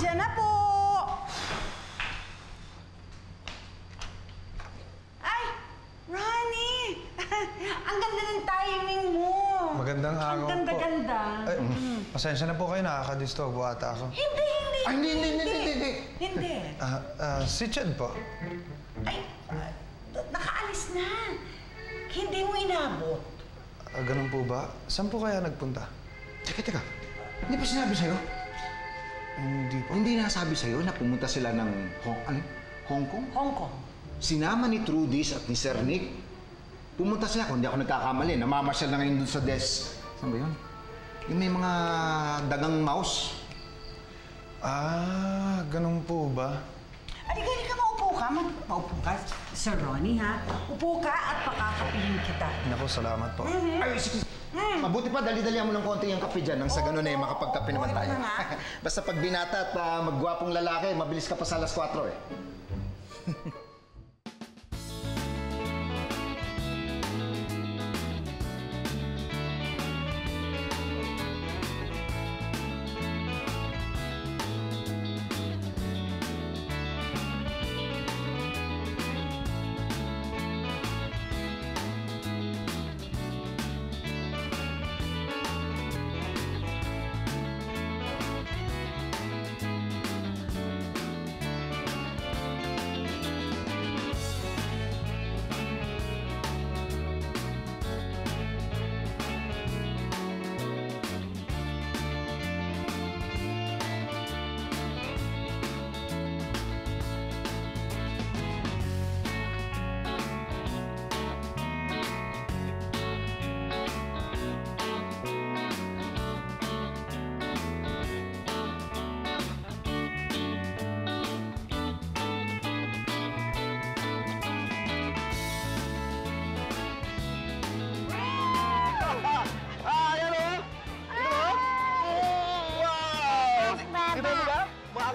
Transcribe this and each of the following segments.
Andiyan na po! Ay! Ronnie! Ang ganda ng timing mo! Magandang araw po. Ang ganda-ganda. Pasensya na po kayo, nakakadisturbo ata ako. Hindi! Ay, Hindi! Si Chad po. Ay, nakaalis na. Hindi mo inabot. Ganun po ba? Saan po kaya nagpunta? Teka. Hindi pa sinabi sa'yo? Hindi po. Hindi nasabi sa'yo na pumunta sila ng Hong Kong? Hong Kong. Sinama ni Trudis at ni Sir Nick. Pumunta sila, kung hindi ako nagkakamali. Namamasyal na ngayon dun sa desk. Saan ba yun? Yung may mga dagang mouse. Ganun po ba? Halika, maupo ka. Maupo ka, Sir Ronnie, ha? Upo ka at pakakapihin kita. Naku, salamat po. Ay, sige. Mabuti pa, dali-dalihan mo ng konti yung kape dyan. Nang sa ganun makapagkape naman tayo. Basta pag binata at maggwapong lalaki, mabilis ka pa sa alas 4 eh.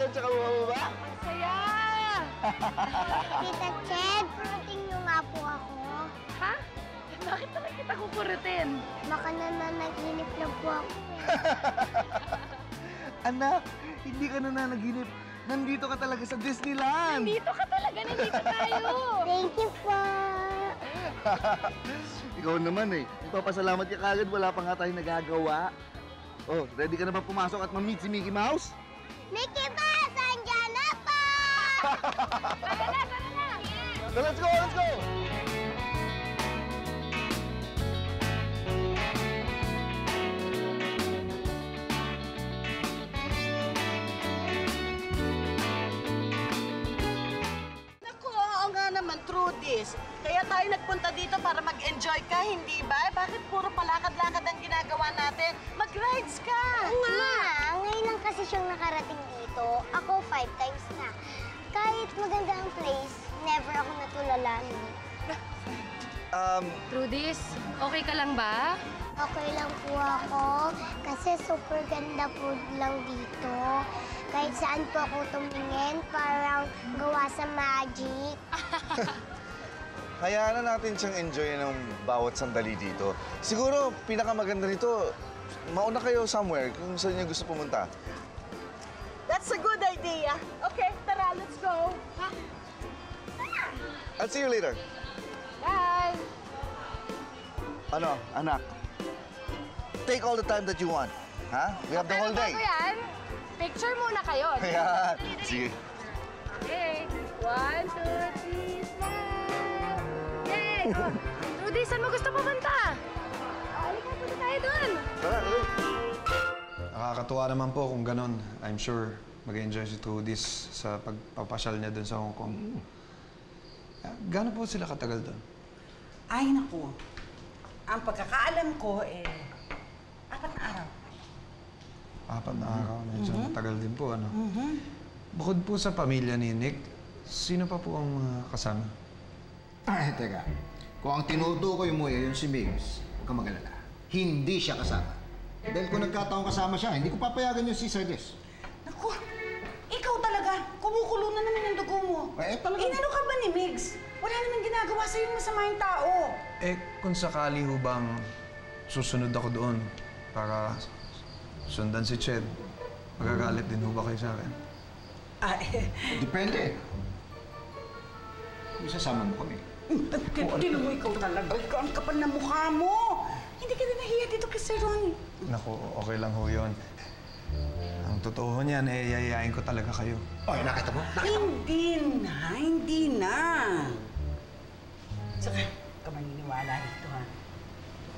Tsaka bumaba? Ang saya! Tita Ched, kurutin niyo nga po ako. Ha? Bakit naman kita kukurutin? Baka nananaginip na po ako. Anak, hindi ka nananaginip. Nandito ka talaga sa Disneyland. Nandito ka talaga, nandito tayo! Thank you po. Ikaw naman eh. Nagpapasalamat ka kagad, wala pa nga tayong nagagawa. Oh, ready ka na ba pumasok at ma-meet si Mickey Mouse? Mickey Mouse, andyan na po! Tara na! So, let's go! Naku, oo nga naman, Trudis. Kaya tayo nagpunta dito para mag-enjoy ka, hindi ba? Bakit puro palakad-lakad ang ginagawa natin? Mag-rides ka! Ma, ngayon lang kasi siyang nakarating dito. Ako 5 times na. Kahit maganda ang place, never ako natulala. Trudis, okay ka lang ba? Okay lang po ako kasi super ganda po lang dito. Kahit saan po ako tumingin, parang gawa sa magic. Hayaan na natin siyang enjoy ng bawat sandali dito. Siguro, pinakamaganda nito, mauna kayo somewhere kung saan niyo gusto pumunta. That's a good idea. Okay, tara, let's go. Ha? I'll see you later. Bye! Ano, anak? Take all the time that you want. Ha? We have the whole day. Pero bago yan, picture muna kayo. Ayan. Sige. Okay. 1, 2, 3, smile! Yay! Oh. Rudy, saan mo gusto pumunta? Halika, punta tayo doon. Tara, tara. Nakakatuwa naman po kung ganun. I'm sure mag-enjoy si Trudis sa pagpapasyal niya dun sa Hong Kong. Gaano po sila katagal doon? Ay, naku. Ang pagkakaalam ko, 4 na araw. 4 na araw. Medyo matagal din po, ano? Bukod po sa pamilya ni Nick, sino pa po ang kasama? Ay, teka. Kung ang tinutukoy mo ay yung si Migs, huwag kang mag-alala. Hindi siya kasama. Dahil kung nagkataong kasama siya, hindi ko papayagan yung si Sardes. Naku, ikaw talaga. Kumukulo na naman ang dugo mo. Talaga. Inano ka ba ni Migs? Wala naman ginagawa sa'yo masama yung tao. Kung sakali ho bang susunod ako doon para sundan si Ched, magagalit din ho ba kayo sa akin? Depende. Isasama mo kami. Tinan mo ikaw talaga. Ang kapal na mukha mo. Hindi ka na nahiya dito kay Sir Ron. Naku, okay lang ho yun. Ang totoo niyan, yayayain ko talaga kayo. Ay, nakita mo? Hindi na. Saka, ka maniniwala rito, ha?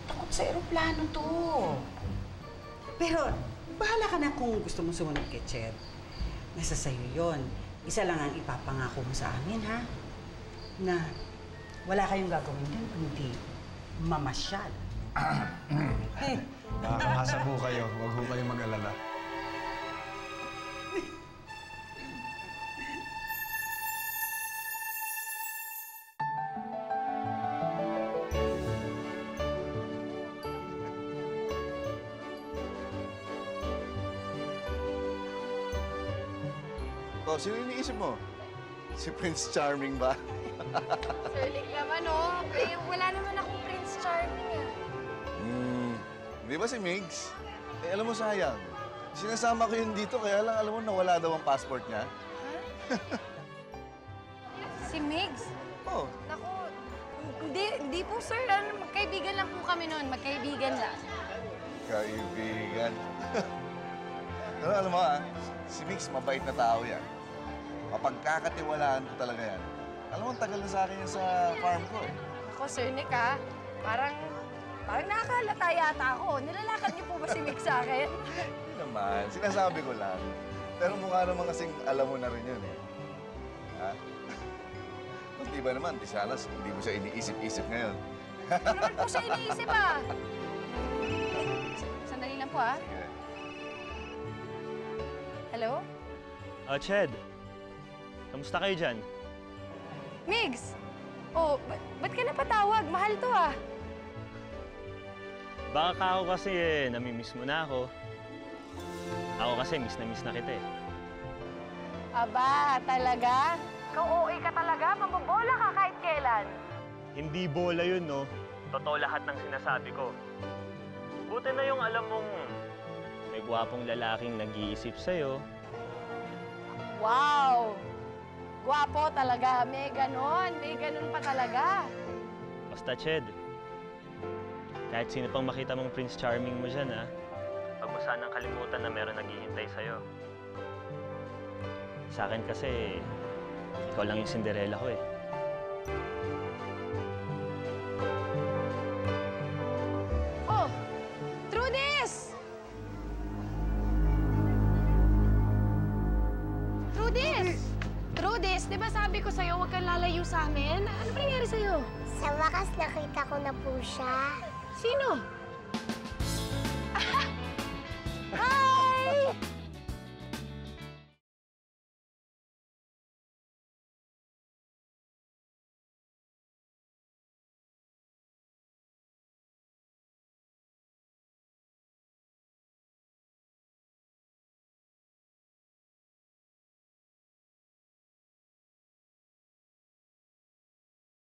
Takot sa aeroplano to. Pero, bahala ka na kung gusto mo sumunod kay Ched. Nasa sa'yo yun. Isa lang ang ipapangako mo sa amin, ha? Na wala kayong gagawin din kundi mamasyal. Nakakasa po kayo. Huwag ho kayo mag-alala. Oh, sino iniisip mo? Si Prince Charming ba? Sir Nick naman, oh. Eh, wala naman akong Prince Charming, eh. Di ba si Migs? Eh, alam mo, sayang. Sinasama ko yun dito, kaya lang alam mo, nawala daw ang passport niya. Si Migs? Oh, Naku, hindi po, sir. Magkaibigan lang po kami noon. Magkaibigan lang. kaibigan. Pero alam mo, si Migs, mabait na tao yan. Mapagkakatiwalaan ko talaga yan. Alam mo, ang tagal na sa akin yan sa farm ko, eh. Ako, Sir Nick, parang nakakalata yata ako. Nilalakad niyo po ba si Mick sa akin? Hindi naman, sinasabi ko lang. Pero mukha naman kasing alam mo na rin yun, eh. Ha? Kung di ba naman, di sana hindi mo siya iniisip-isip ngayon. Hindi naman po siya iniisip, Sandali lang po, Sige. Hello? Ched. Kamusta kayo dyan? Migs! Oh, ba't ka napatawag? Mahal to, Baka ka ako kasi namimiss mo na ako. Ako kasi miss na kita eh. Aba, talaga? Ikaw OA ka talaga? Mambobola ka kahit kailan. Hindi bola yun, no? Totoo lahat ng sinasabi ko. Buti na yung alam mong may gwapong lalaking nag-iisip sa'yo. Wow! Gwapo talaga. May ganon pa talaga. Basta, Ched. Kahit sino pang makita mong Prince Charming mo dyan, Huwag mo sanang kalimutan na meron naghihintay sa'yo. Sa akin kasi, ikaw lang yung Cinderella ko eh. Oh! Trudis! Trudis, di ba sabi ko sa'yo huwag kang lalayo sa amin? Ano ba nangyari sa'yo? Sa wakas, nakita ko na po siya. Sino?